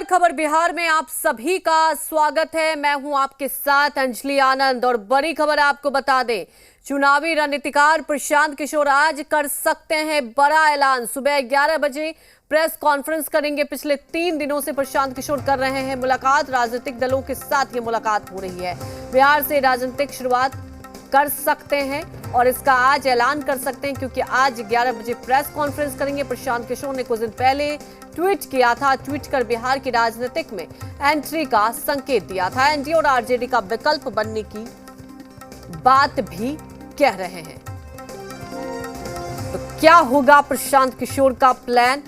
खबर बिहार में आप सभी का स्वागत है। मैं हूं आपके साथ अंजलि आनंद और बड़ी खबर आपको बता दें, चुनावी रणनीतिकार प्रशांत किशोर आज कर सकते हैं बड़ा ऐलान। सुबह 11 बजे प्रेस कॉन्फ्रेंस करेंगे। पिछले 3 दिनों से प्रशांत किशोर कर रहे हैं मुलाकात, राजनीतिक दलों के साथ ये मुलाकात हो रही है। बिहार से राजनीतिक शुरुआत कर सकते हैं और इसका आज ऐलान कर सकते हैं क्योंकि आज 11 बजे प्रेस कॉन्फ्रेंस करेंगे। प्रशांत किशोर ने कुछ दिन पहले ट्वीट किया था, ट्वीट कर बिहार की राजनीतिक में एंट्री का संकेत दिया था। एनडीए और आरजेडी का विकल्प बनने की बात भी कह रहे हैं। तो क्या होगा प्रशांत किशोर का प्लान?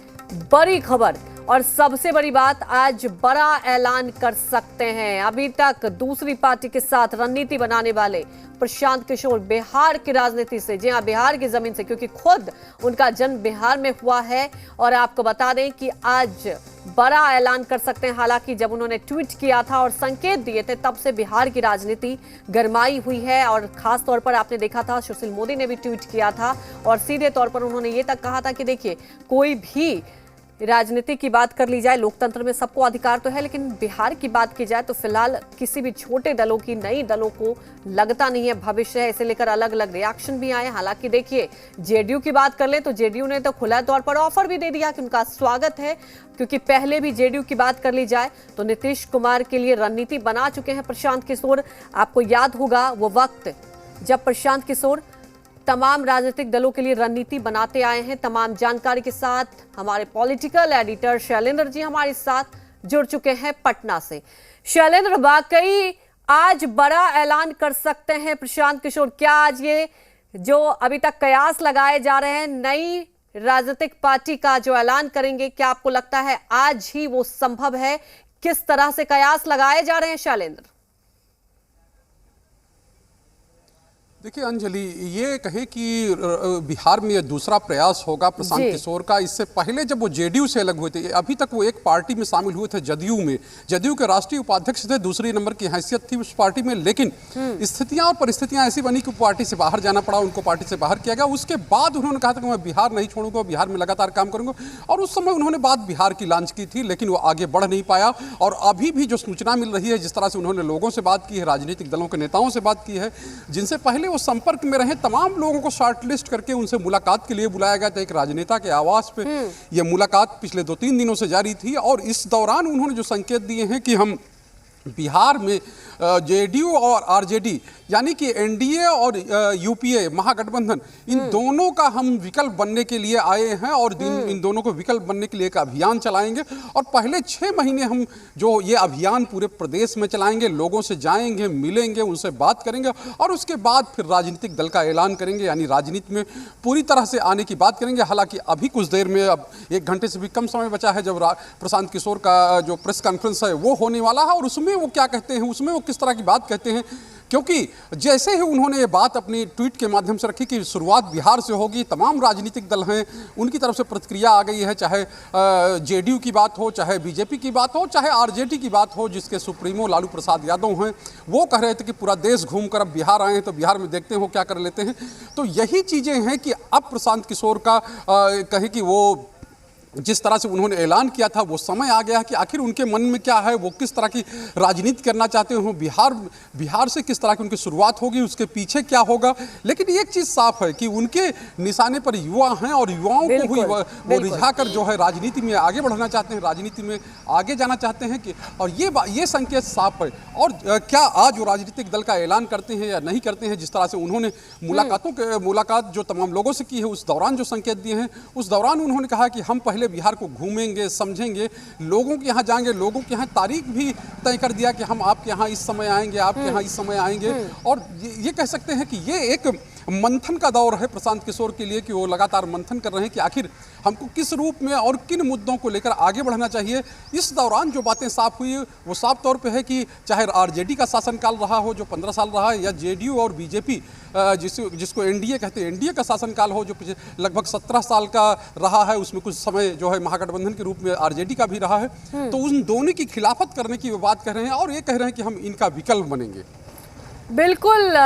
बड़ी खबर और सबसे बड़ी बात, आज बड़ा ऐलान कर सकते हैं। अभी तक दूसरी पार्टी के साथ रणनीति बनाने वाले प्रशांत किशोर बिहार की राजनीति से, जी हां बिहार की जमीन से, क्योंकि खुद उनका जन्म बिहार में हुआ है। और आपको बता दें कि आज बड़ा ऐलान कर सकते हैं। हालांकि जब उन्होंने ट्वीट किया था और संकेत दिए थे तब से बिहार की राजनीति गरमाई हुई है। और खास तौर पर आपने देखा था सुशील मोदी ने भी ट्वीट किया था और सीधे तौर पर उन्होंने ये तक कहा था कि देखिए, कोई भी राजनीति की बात कर ली जाए, लोकतंत्र में सबको अधिकार तो है, लेकिन बिहार की बात की जाए तो फिलहाल किसी भी छोटे दलों की, नई दलों को लगता नहीं है भविष्य है। इसे लेकर अलग अलग रिएक्शन भी आए। हालांकि देखिए, जेडीयू की बात कर ले तो जेडीयू ने तो खुला तौर पर ऑफर भी दे दिया कि उनका स्वागत है, क्योंकि पहले भी जेडीयू की बात कर ली जाए तो नीतीश कुमार के लिए रणनीति बना चुके हैं प्रशांत किशोर। आपको याद होगा वो वक्त जब प्रशांत किशोर तमाम राजनीतिक दलों के लिए रणनीति बनाते आए हैं। तमाम जानकारी के साथ हमारे पॉलिटिकल एडिटर शैलेंद्र जी हमारे साथ जुड़ चुके हैं पटना से। शैलेंद्र, वाकई आज बड़ा ऐलान कर सकते हैं प्रशांत किशोर? क्या आज ये जो अभी तक कयास लगाए जा रहे हैं नई राजनीतिक पार्टी का जो ऐलान करेंगे, क्या आपको लगता है आज ही वो संभव है? किस तरह से कयास लगाए जा रहे हैं शैलेंद्र? देखिए अंजलि, ये कहे कि बिहार में ये दूसरा प्रयास होगा प्रशांत किशोर का। इससे पहले जब वो जेडीयू से अलग हुए थे, अभी तक वो एक पार्टी में शामिल हुए थे, जदयू में। जदयू के राष्ट्रीय उपाध्यक्ष थे, दूसरी नंबर की हैसियत थी उस पार्टी में। लेकिन स्थितियां और परिस्थितियां ऐसी बनी कि पार्टी से बाहर जाना पड़ा, उनको पार्टी से बाहर किया गया। उसके बाद उन्होंने कहा था कि मैं बिहार नहीं छोड़ूंगा, बिहार में लगातार काम करूंगा। और उस समय उन्होंने बात बिहार की लॉन्च की थी, लेकिन वो आगे बढ़ नहीं पाया। और अभी भी जो सूचना मिल रही है, जिस तरह से उन्होंने लोगों से बात की है, राजनीतिक दलों के नेताओं से बात की है, जिनसे पहले वो संपर्क में रहे, तमाम लोगों को शॉर्टलिस्ट करके उनसे मुलाकात के लिए बुलाया गया था। एक राजनेता के आवास पे यह मुलाकात पिछले 2-3 दिनों से जारी थी। और इस दौरान उन्होंने जो संकेत दिए हैं कि हम बिहार में जेडीयू और आरजेडी यानी कि एनडीए और यूपीए महागठबंधन, इन दोनों का हम विकल्प बनने के लिए आए हैं। और इन दोनों को विकल्प बनने के लिए एक अभियान चलाएंगे। और पहले 6 महीने हम जो ये अभियान पूरे प्रदेश में चलाएंगे, लोगों से जाएंगे, मिलेंगे, उनसे बात करेंगे और उसके बाद फिर राजनीतिक दल का ऐलान करेंगे, यानी राजनीति में पूरी तरह से आने की बात करेंगे। हालांकि अभी कुछ देर में, अब 1 घंटे से भी कम समय बचा है जब प्रशांत किशोर का जो प्रेस कॉन्फ्रेंस है वो होने वाला है। और उसमें वो क्या कहते हैं, उसमें वो किस तरह की बात कहते हैं, क्योंकि जैसे ही उन्होंने ये बात अपनी ट्वीट के माध्यम से रखी कि शुरुआत बिहार से होगी, तमाम राजनीतिक दल हैं उनकी तरफ से प्रतिक्रिया आ गई है। चाहे जेडीयू की बात हो, चाहे बीजेपी की बात हो, चाहे आरजेडी की बात हो, जिसके सुप्रीमो लालू प्रसाद यादव हैं, वो कह रहे थे कि पूरा देश घूमकर अब बिहार आए हैं तो बिहार में देखते हो क्या कर लेते हैं। तो यही चीज़ें हैं कि अब प्रशांत किशोर का कहे कि वो जिस तरह से उन्होंने ऐलान किया था, वो समय आ गया कि आखिर उनके मन में क्या है, वो किस तरह की राजनीति करना चाहते हो, बिहार से किस तरह की उनकी शुरुआत होगी, उसके पीछे क्या होगा। लेकिन एक चीज़ साफ है कि उनके निशाने पर युवा हैं और युवाओं को वो रिझाकर जो है राजनीति में आगे बढ़ना चाहते हैं, राजनीति में आगे जाना चाहते हैं कि, और ये संकेत साफ है। और क्या आज वो राजनीतिक दल का ऐलान करते हैं या नहीं करते हैं, जिस तरह से उन्होंने मुलाकात जो तमाम लोगों से की है, उस दौरान जो संकेत दिए हैं, उस दौरान उन्होंने कहा कि हम पहले बिहार को घूमेंगे, समझेंगे, लोगों के यहाँ जाएंगे, लोगों के यहाँ तारीख भी तय कर दिया कि हम आपके यहाँ इस समय आएंगे, आपके यहाँ इस समय आएंगे। और ये कह सकते हैं कि ये एक मंथन का दौर है प्रशांत किशोर के लिए, कि वो लगातार मंथन कर रहे हैं कि आखिर हमको किस रूप में और किन मुद्दों को लेकर आगे बढ़ना चाहिए। इस दौरान जो बातें साफ हुई वो साफ तौर पे है कि चाहे आरजेडी का शासनकाल रहा हो जो 15 साल रहा है, या जेडीयू और बीजेपी जिसको एनडीए कहते हैं, एनडीए का शासनकाल हो जो लगभग 17 साल का रहा है, उसमें कुछ समय जो है महागठबंधन के रूप में आरजेडी का भी रहा है, तो उन दोनों की खिलाफत करने की वो बात कर रहे हैं और ये कह रहे हैं कि हम इनका विकल्प बनेंगे। बिल्कुल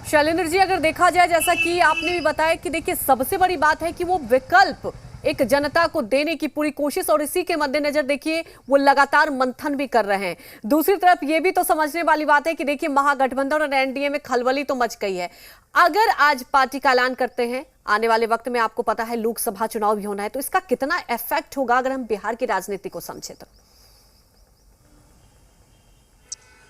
शैलेंद्र जी, अगर देखा जाए जैसा कि आपने भी बताया कि देखिए सबसे बड़ी बात है कि वो विकल्प एक जनता को देने की पूरी कोशिश, और इसी के मद्देनजर देखिए वो लगातार मंथन भी कर रहे हैं। दूसरी तरफ ये भी तो समझने वाली बात है कि देखिए महागठबंधन और एनडीए में खलबली तो मच गई है। अगर आज पार्टी का ऐलान करते हैं, आने वाले वक्त में आपको पता है लोकसभा चुनाव भी होना है, तो इसका कितना इफेक्ट होगा अगर हम बिहार की राजनीति को समझे तो?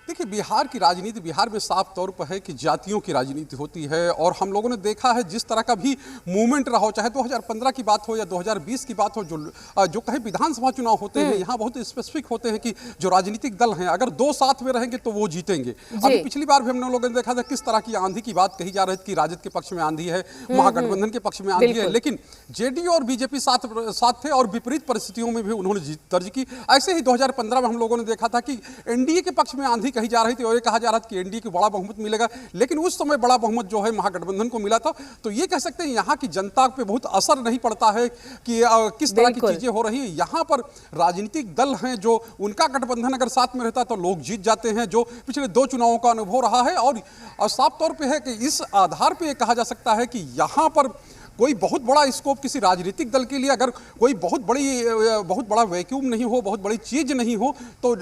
देखिए, बिहार की राजनीति बिहार में साफ तौर पर है कि जातियों की राजनीति होती है, और हम लोगों ने देखा है जिस तरह का भी मूवमेंट रहा हो, चाहे 2015 की बात हो या 2020 की बात हो, जो कहे विधानसभा चुनाव होते हैं यहाँ बहुत स्पेसिफिक होते हैं कि जो राजनीतिक दल हैं अगर दो साथ में रहेंगे तो वो जीतेंगे। अभी पिछली बार भी हम लोगों ने देखा था किस तरह की आंधी की बात कही जा रही थी कि राजद के पक्ष में आंधी है, महागठबंधन के पक्ष में आंधी है, लेकिन जेडीयू और बीजेपी साथ थे और विपरीत परिस्थितियों में भी उन्होंने जीत दर्ज की। ऐसे ही 2015 में हम लोगों ने देखा था कि एनडीए के पक्ष में आंधी कही जा रही थी और ये कहा जा रहा था कि एनडीए को बड़ा बहुमत मिलेगा, लेकिन उस समय बड़ा बहुमत जो है महागठबंधन को मिला था। तो ये कह सकते हैं यहाँ की जनता पे बहुत असर नहीं पड़ता है कि किस तरह की चीजें हो रही हैं। यहाँ पर राजनीतिक दल हैं जो उनका गठबंधन अगर साथ में रहता है तो लोग जीत जाते हैं, जो पिछले 2 चुनावों का अनुभव रहा है। और साफ तौर पर है कि इस आधार पर कहा जा सकता है कि यहाँ पर कोई बहुत बड़ा स्कोप किसी राजनीतिक दल के लिए, अगर कोई बहुत बड़ा वैक्यूम नहीं हो, बहुत बड़ी चीज नहीं हो, तो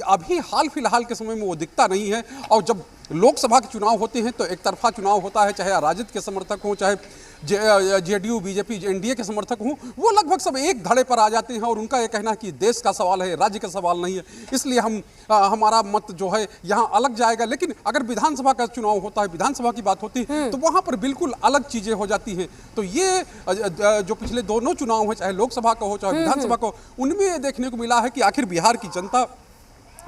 अभी हाल फिलहाल के समय में वो दिखता नहीं है। और जब लोकसभा के चुनाव होते हैं तो एक तरफा चुनाव होता है, चाहे राजद के समर्थक हों, चाहे जेडीयू बीजेपी एनडीए के समर्थक हों, वो लगभग सब एक धड़े पर आ जाते हैं और उनका ये कहना है कि देश का सवाल है, राज्य का सवाल नहीं है, इसलिए हमारा मत जो है यहाँ अलग जाएगा। लेकिन अगर विधानसभा का चुनाव होता है, विधानसभा की बात होती है, तो वहाँ पर बिल्कुल अलग चीजें हो जाती हैं। तो ये जो पिछले दोनों चुनाव हैं, चाहे लोकसभा का हो चाहे विधानसभा का हो, उनमें ये देखने को मिला है कि आखिर बिहार की जनता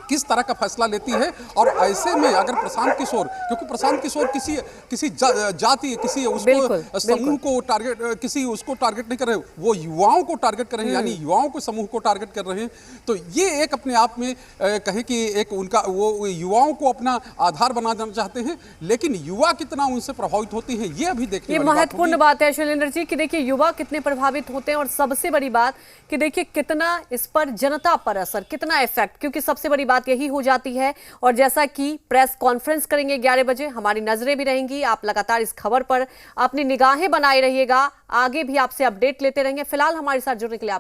किस तरह का फैसला लेती है। और ऐसे में अगर प्रशांत किशोर, क्योंकि प्रशांत किशोर किसी जाति, किसी उसको समूह को टारगेट नहीं कर रहे, वो युवाओं को टारगेट कर रहे हैं, यानी युवाओं को समूह को टारगेट कर रहे हैं। तो ये एक अपने आप में कहें कि एक उनका वो युवाओं को अपना आधार बनाना चाहते हैं, लेकिन युवा कितना उनसे प्रभावित होते हैं ये अभी देखने वाली महत्वपूर्ण बात है शैलेंद्र जी कि देखिए युवा कितने प्रभावित होते हैं, और सबसे बड़ी बात कि देखिए कितना इस पर जनता पर असर, कितना इफेक्ट, क्योंकि सबसे बड़ी बात यही हो जाती है। और जैसा कि प्रेस कॉन्फ्रेंस करेंगे 11 बजे, हमारी नजरें भी रहेंगी, आप लगातार इस खबर पर अपनी निगाहें बनाए रहिएगा, आगे भी आपसे अपडेट लेते रहेंगे। फिलहाल हमारे साथ जुड़ने के लिए